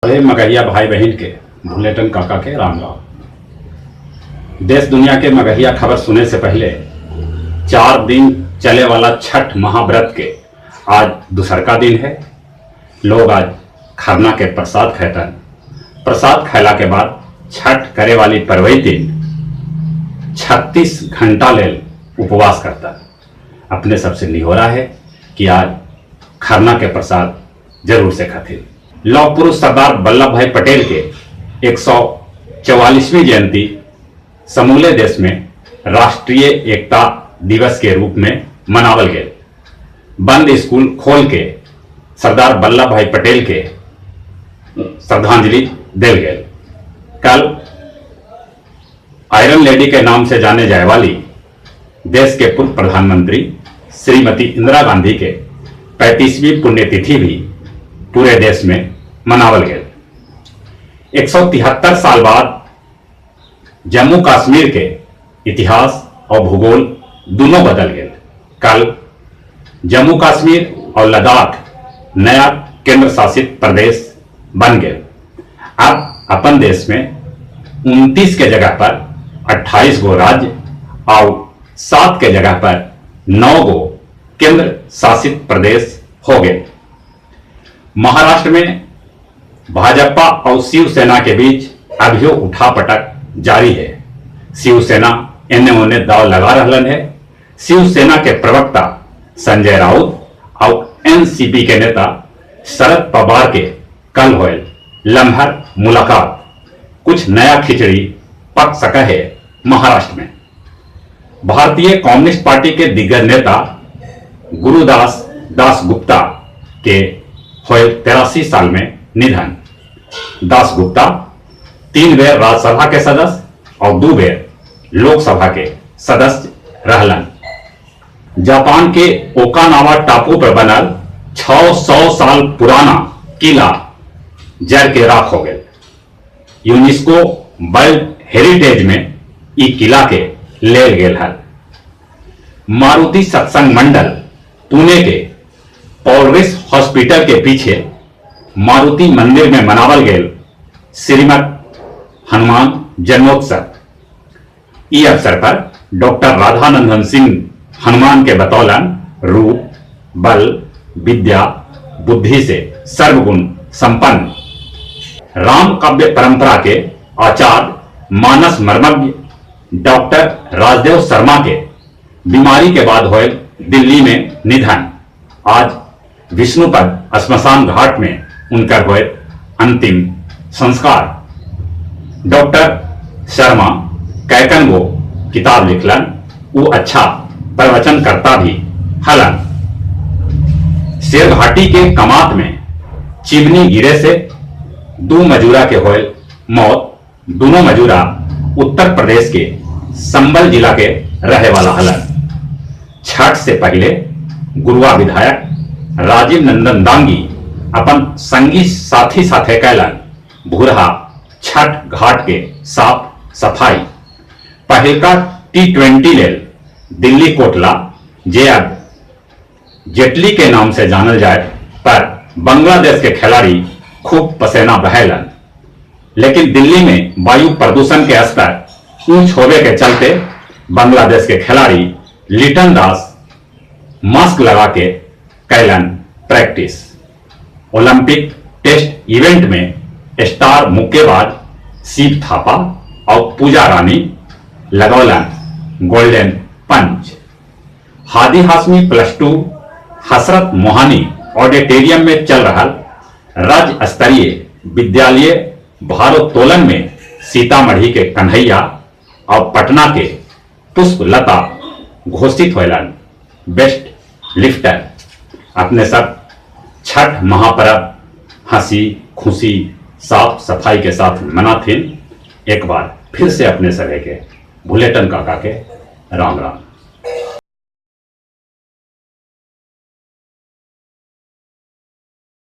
बड़े मगहिया भाई बहन के बुलेटिन काका के राम राम। देश दुनिया के मगहिया खबर सुनने से पहले 4 दिन चले वाला छठ महाव्रत के आज दूसरका दिन है। लोग आज खरना के प्रसाद खेतन। प्रसाद खैला के बाद छठ करे वाली परवई दिन 36 घंटा लेल उपवास करता। अपने सबसे निहोरा है कि आज खरना के प्रसाद जरूर से खातिर। लौह पुरुष सरदार वल्लभ भाई पटेल के 144वीं जयंती समूले देश में राष्ट्रीय एकता दिवस के रूप में मनावल गए। बंद स्कूल खोल के सरदार वल्लभ भाई पटेल के श्रद्धांजलि दिल गए। कल आयरन लेडी के नाम से जाने जाने वाली देश के पूर्व प्रधानमंत्री श्रीमती इंदिरा गांधी के 35वीं पुण्यतिथि भी पूरे देश में मनावल गए। 173 साल बाद जम्मू कश्मीर के इतिहास और भूगोल दोनों बदल गए। कल जम्मू कश्मीर और लद्दाख नया केंद्र शासित प्रदेश बन गए। अब अपन देश में 29 के जगह पर 28 गो राज्य और 7 के जगह पर 9 गो केंद्र शासित प्रदेश हो गए। महाराष्ट्र में भाजपा और शिवसेना के बीच अभियो उठापटक जारी है। शिवसेना एने ओने दाव लगा रहलन है। शिवसेना के प्रवक्ता संजय राउत और एनसीपी के नेता शरद पवार के कल होए लम्हर मुलाकात कुछ नया खिचड़ी पक सका है। महाराष्ट्र में भारतीय कम्युनिस्ट पार्टी के दिग्गज नेता गुरुदास दासगुप्ता के होए 83 साल में निधन। दासगुप्ता 3 बेर राज्यसभा के सदस्य और 2 बेर लोकसभा के सदस्य रहलन। जापान के ओकानावा टापू पर बनल 600 साल पुराना किला जर के राख हो गए। यूनेस्को वर्ल्ड हेरिटेज में ई किला के ले गेल है। मारुति सत्संग मंडल पुणे के पॉलरिस हॉस्पिटल के पीछे मारुति मंदिर में मनावल गए श्रीमद हनुमान जन्मोत्सव। इस अवसर पर डॉक्टर राधानंदन सिंह हनुमान के बतौलन रूप बल विद्या बुद्धि से सर्वगुण संपन्न। राम काव्य परंपरा के आचार्य मानस मर्मज्ञ डॉक्टर राजदेव शर्मा के बीमारी के बाद हुए दिल्ली में निधन। आज विष्णुपद श्मशान घाट में उनका हुए अंतिम संस्कार। डॉक्टर शर्मा कैकन वो किताब लिखलन। वो अच्छा प्रवचन करता भी हलन। शेरघाटी के कमात में चिमनी गिरे से 2 मजूरा के हुए मौत। दोनों मजूरा उत्तर प्रदेश के संबल जिला के रहे वाला हलन। छठ से पहले गुरुआ विधायक राजीव नंदन दांगी अपन संगी साथी साथे कैलन भूरहा छठ घाट के साफ सफाई। पहलका T20 लेल दिल्ली कोटला जे अब जेटली के नाम से जानल जाए पर बांग्लादेश के खिलाड़ी खूब पसीना बहेलन। लेकिन दिल्ली में वायु प्रदूषण के स्तर ऊंच होने के चलते बांग्लादेश के खिलाड़ी लिटन दास मास्क लगा के कैलन प्रैक्टिस। ओलंपिक टेस्ट इवेंट में स्टार मुक्केबाज शिव थापा और पूजा रानी लगौलन गोल्डन पंच। हादी हाशमी +2 हसरत मोहानी ऑडिटोरियम में चल रहा राज्य स्तरीय विद्यालय भारोत्तोलन में सीतामढ़ी के कन्हैया और पटना के पुष्पलता घोषित होलन बेस्ट लिफ्टर। अपने सब छठ महापर्व हंसी खुशी साफ सफाई के साथ मनाथिन। एक बार फिर से अपने सभी के बुलेटिन काका के राम राम।